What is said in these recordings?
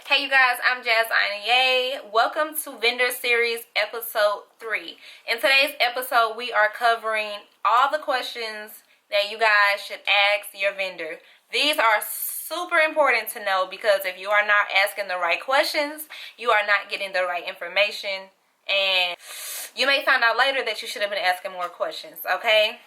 Hey you guys, I'm Aigner. Welcome to Vendor Series episode 3. In today's episode, we are covering all the questions that you guys should ask your vendor. These are super important to know because if you are not asking the right questions, you are not getting the right information, and you may find out later that you should have been asking more questions, okay?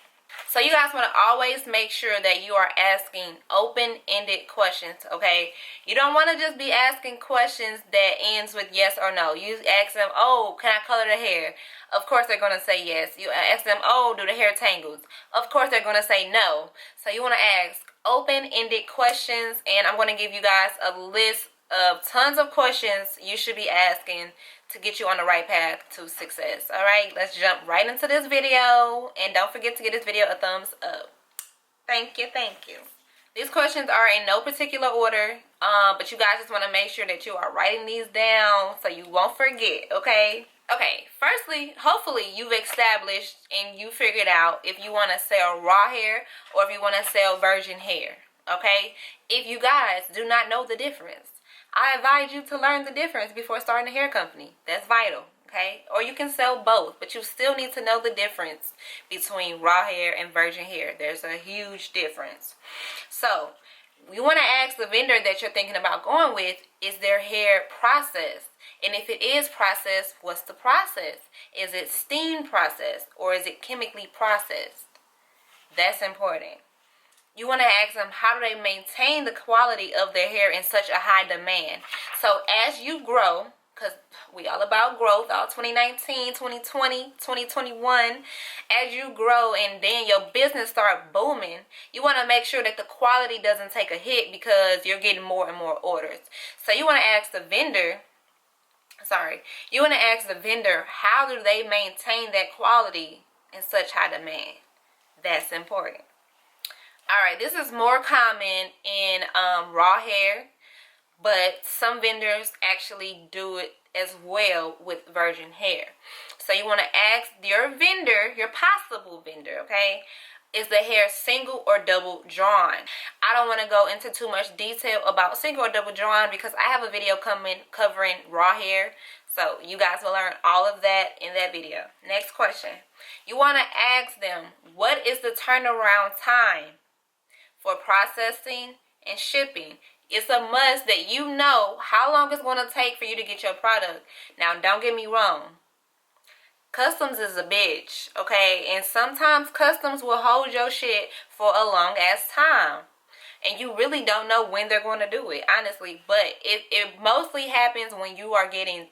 So you guys want to always make sure that you are asking open-ended questions, okay? You don't want to just be asking questions that ends with yes or no. You ask them, oh, can I color the hair? Of course they're going to say yes. You ask them, oh, do the hair tangles? Of course they're going to say no. So you want to ask open-ended questions, and I'm going to give you guys a list of tons of questions you should be asking to get you on the right path to success. Alright, let's jump right into this video, and don't forget to give this video a thumbs up. Thank you. These questions are in no particular order, but you guys just want to make sure that you are writing these down so you won't forget, okay? Okay, firstly, hopefully you've established and you figured out if you want to sell raw hair or if you want to sell virgin hair, okay? If you guys do not know the difference, I advise you to learn the difference before starting a hair company. That's vital, okay? Or you can sell both, but you still need to know the difference between raw hair and virgin hair. There's a huge difference. So, you want to ask the vendor that you're thinking about going with, is their hair processed? And if it is processed, what's the process? Is it steam processed or is it chemically processed? That's important. You want to ask them, how do they maintain the quality of their hair in such a high demand? So as you grow, because we all about growth, all 2019, 2020, 2021, as you grow and then your business start booming, you want to make sure that the quality doesn't take a hit because you're getting more and more orders. So you want to ask the vendor, how do they maintain that quality in such high demand? That's important. Alright, this is more common in raw hair, but some vendors actually do it as well with virgin hair. So you want to ask your vendor, your possible vendor, okay, is the hair single or double drawn? I don't want to go into too much detail about single or double drawn because I have a video coming covering raw hair. So you guys will learn all of that in that video. Next question. You want to ask them, what is the turnaround time for processing and shipping? It's a must that you know how long it's going to take for you to get your product. Now, don't get me wrong. Customs is a bitch, okay? And sometimes customs will hold your shit for a long ass time. And you really don't know when they're going to do it, honestly. But it mostly happens when you are getting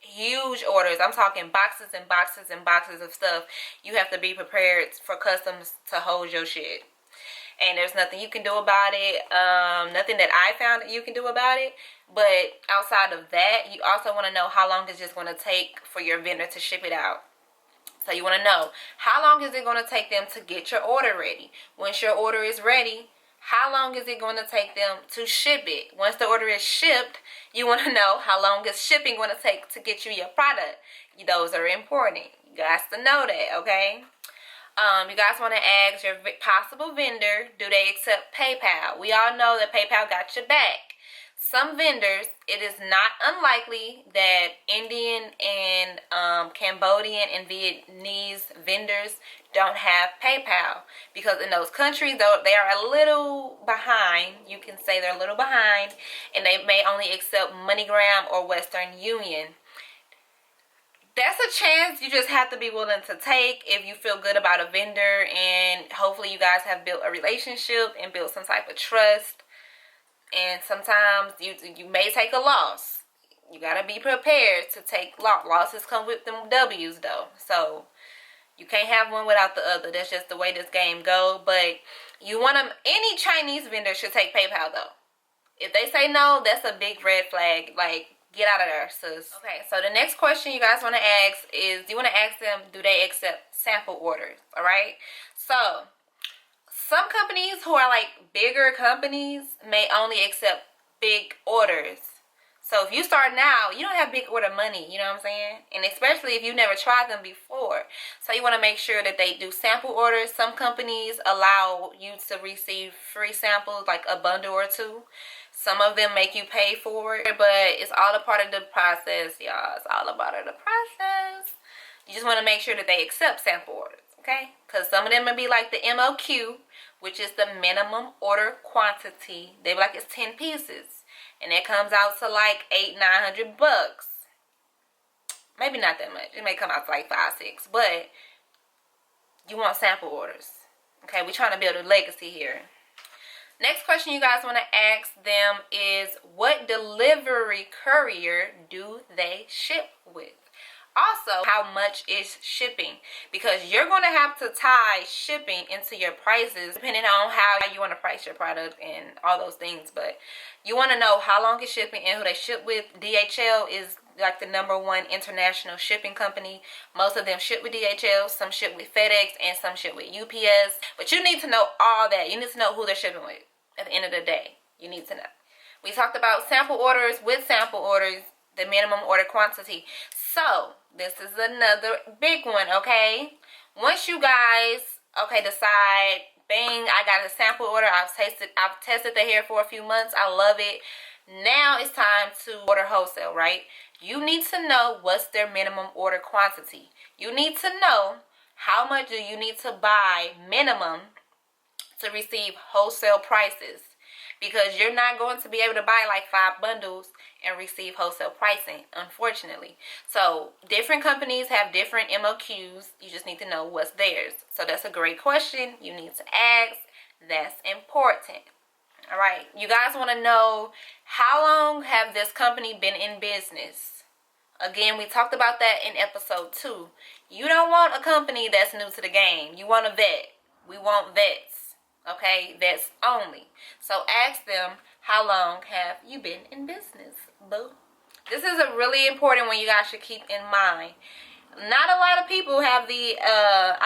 huge orders. I'm talking boxes and boxes and boxes of stuff. You have to be prepared for customs to hold your shit. And there's nothing you can do about it. Nothing that I found that you can do about it. But outside of that, you also want to know how long it's just going to take for your vendor to ship it out. So you want to know, how long is it going to take them to get your order ready? Once your order is ready, how long is it going to take them to ship it? Once the order is shipped, you want to know how long is shipping going to take to get you your product. Those are important. You guys to know that, okay? You guys want to ask your possible vendor, do they accept PayPal? We all know that PayPal got your back. Some vendors, it is not unlikely that Indian and Cambodian and Vietnamese vendors don't have PayPal. Because in those countries, though, they are a little behind. You can say they're a little behind. And they may only accept MoneyGram or Western Union. That's a chance you just have to be willing to take if you feel good about a vendor, and hopefully you guys have built a relationship and built some type of trust. And sometimes you may take a loss. You gotta be prepared to take losses. Come with them W's though, so you can't have one without the other. That's just the way this game goes. But you want to, any Chinese vendor should take PayPal though. If they say no, that's a big red flag. Like, get out of there, sis. Okay, so the next question you guys want to ask is, you want to ask them, do they accept sample orders? All right. So some companies who are like bigger companies may only accept big orders. So if you start now, you don't have big order money, you know what I'm saying? And especially if you've never tried them before. So you want to make sure that they do sample orders. Some companies allow you to receive free samples, like a bundle or two. Some of them make you pay for it, but it's all a part of the process, y'all. It's all a part of the process. You just want to make sure that they accept sample orders, okay? Because some of them may be like the MOQ, which is the minimum order quantity. They be like, it's 10 pieces. And it comes out to like $800-900. Maybe not that much. It may come out to like 5-6. But you want sample orders. Okay, we're trying to build a legacy here. Next question you guys want to ask them is, what delivery courier do they ship with? Also, how much is shipping? Because you're going to have to tie shipping into your prices depending on how you want to price your product and all those things. But you want to know how long is shipping and who they ship with. DHL is like the #1 international shipping company. Most of them ship with DHL, some ship with FedEx, and some ship with UPS. But you need to know all that. You need to know who they're shipping with at the end of the day. You need to know. We talked about sample orders. With sample orders, the minimum order quantity. So this is another big one, okay? Once you guys, decide, bang, I got a sample order. I've tested the hair for a few months. I love it. Now it's time to order wholesale, right? You need to know what's their minimum order quantity. You need to know how much do you need to buy minimum to receive wholesale prices. Because you're not going to be able to buy like 5 bundles and receive wholesale pricing, unfortunately. So different companies have different MOQs. You just need to know what's theirs. So that's a great question you need to ask. That's important. All right, you guys want to know, how long have this company been in business? Again, we talked about that in episode 2. You don't want a company that's new to the game. You want a vet. We want vets. Okay, vets only. So ask them, how long have you been in business, boo? This is a really important one you guys should keep in mind. Not a lot of people have the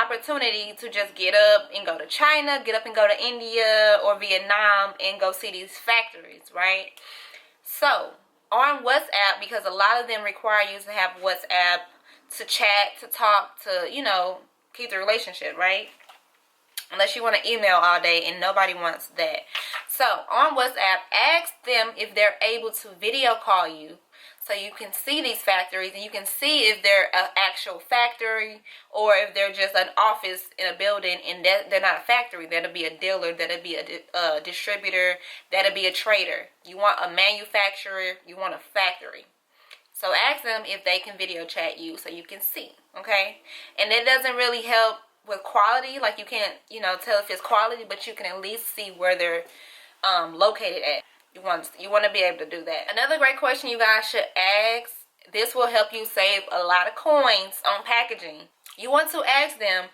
opportunity to just get up and go to China, get up and go to India or Vietnam and go see these factories, right? So on WhatsApp, because a lot of them require you to have WhatsApp to chat, to talk, to, you know, keep the relationship, right? Unless you want to email all day, and nobody wants that. So on WhatsApp, ask them if they're able to video call you so you can see these factories and you can see if they're an actual factory or if they're just an office in a building and they're not a factory. That'll be a dealer, that'll be a distributor, that'll be a trader. You want a manufacturer, you want a factory. So ask them if they can video chat you so you can see, okay? And it doesn't really help with quality, like you can't, you know, tell if it's quality, but you can at least see where they're located at. You want to be able to do that. Another great question you guys should ask, this will help you save a lot of coins on packaging. You want to ask them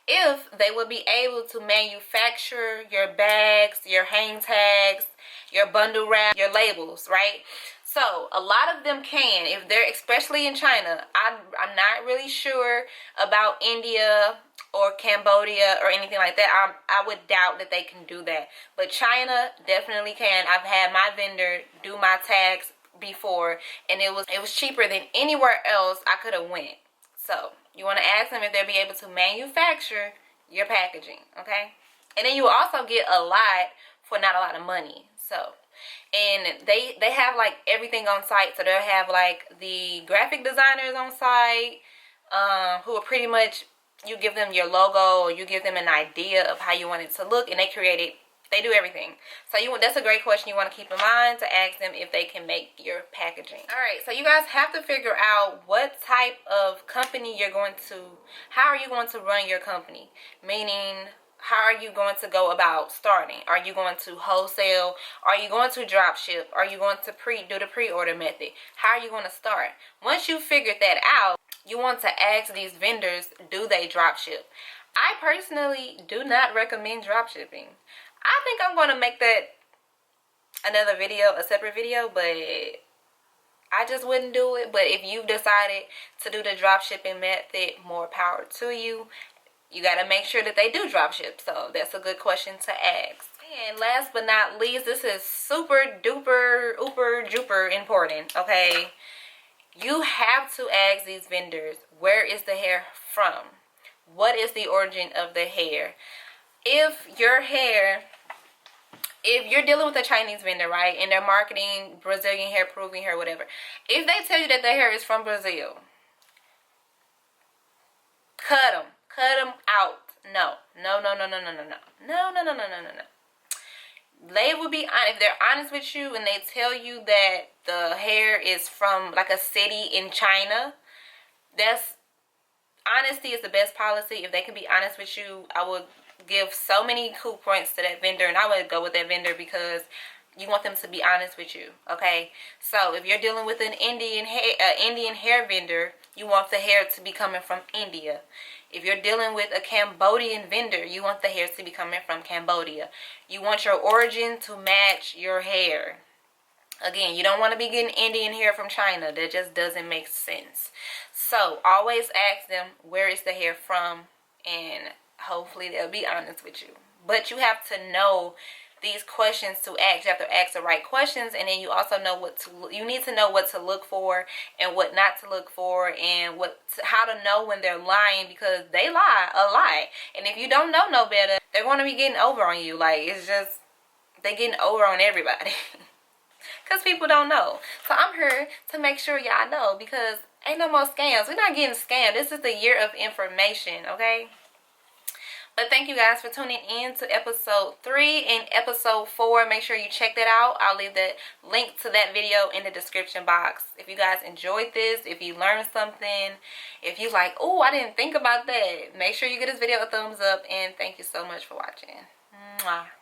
if they will be able to manufacture your bags, your hang tags, your bundle wrap, your labels, right? So a lot of them can, if they're, especially in China. I'm not really sure about India or Cambodia or anything like that. I would doubt that they can do that. But China definitely can. I've had my vendor do my tags before, and it was cheaper than anywhere else I could have went. So you want to ask them if they'll be able to manufacture your packaging, okay? And then you will also get a lot for not a lot of money. So, and they have like everything on site. So they'll have like the graphic designers on site, who are pretty much, you give them your logo or you give them an idea of how you want it to look, and they create it. They do everything. So that's a great question you want to keep in mind, to ask them if they can make your packaging. All right, so you guys have to figure out what type of company you're going to, how are you going to run your company? Meaning, how are you going to go about starting? Are you going to wholesale? Are you going to drop ship? Are you going to do the pre-order method? How are you going to start? Once you figure that out, you want to ask these vendors, do they drop ship? I personally do not recommend drop shipping. I think I'm going to make that another video, a separate video, but I just wouldn't do it. But if you've decided to do the drop shipping method, more power to you. You got to make sure that they do drop ship. So that's a good question to ask. And last but not least, this is super duper, ooper, juper important, okay? You have to ask these vendors, where is the hair from? What is the origin of the hair? If your hair if you're dealing with a Chinese vendor, right, and they're marketing Brazilian hair, Peruvian hair, whatever, if they tell you that their hair is from Brazil, cut them out. No. They will be honest. If they're honest with you and they tell you that the hair is from like a city in China, that's honesty is the best policy. If they can be honest with you, I would give so many cool points to that vendor, and I would go with that vendor because you want them to be honest with you. Okay, so if you're dealing with an Indian hair vendor, you want the hair to be coming from India. If you're dealing with a Cambodian vendor, you want the hair to be coming from Cambodia. You want your origin to match your hair. Again, you don't want to be getting Indian hair from China. That just doesn't make sense. So always ask them, where is the hair from? And hopefully they'll be honest with you. But you have to know these questions to ask. You have to ask the right questions, and then you also know you need to know what to look for and what not to look for, and how to know when they're lying, because they lie a lot. And if you don't know no better, they're going to be getting over on you. Like, it's just, they're getting over on everybody. Because people don't know. So I'm here to make sure y'all know, because ain't no more scams. We're not getting scammed. This is the year of information, okay? But thank you guys for tuning in to episode 3 and episode 4. Make sure you check that out. I'll leave the link to that video in the description box. If you guys enjoyed this, if you learned something, if you like, oh, I didn't think about that, make sure you give this video a thumbs up. And thank you so much for watching. Mwah.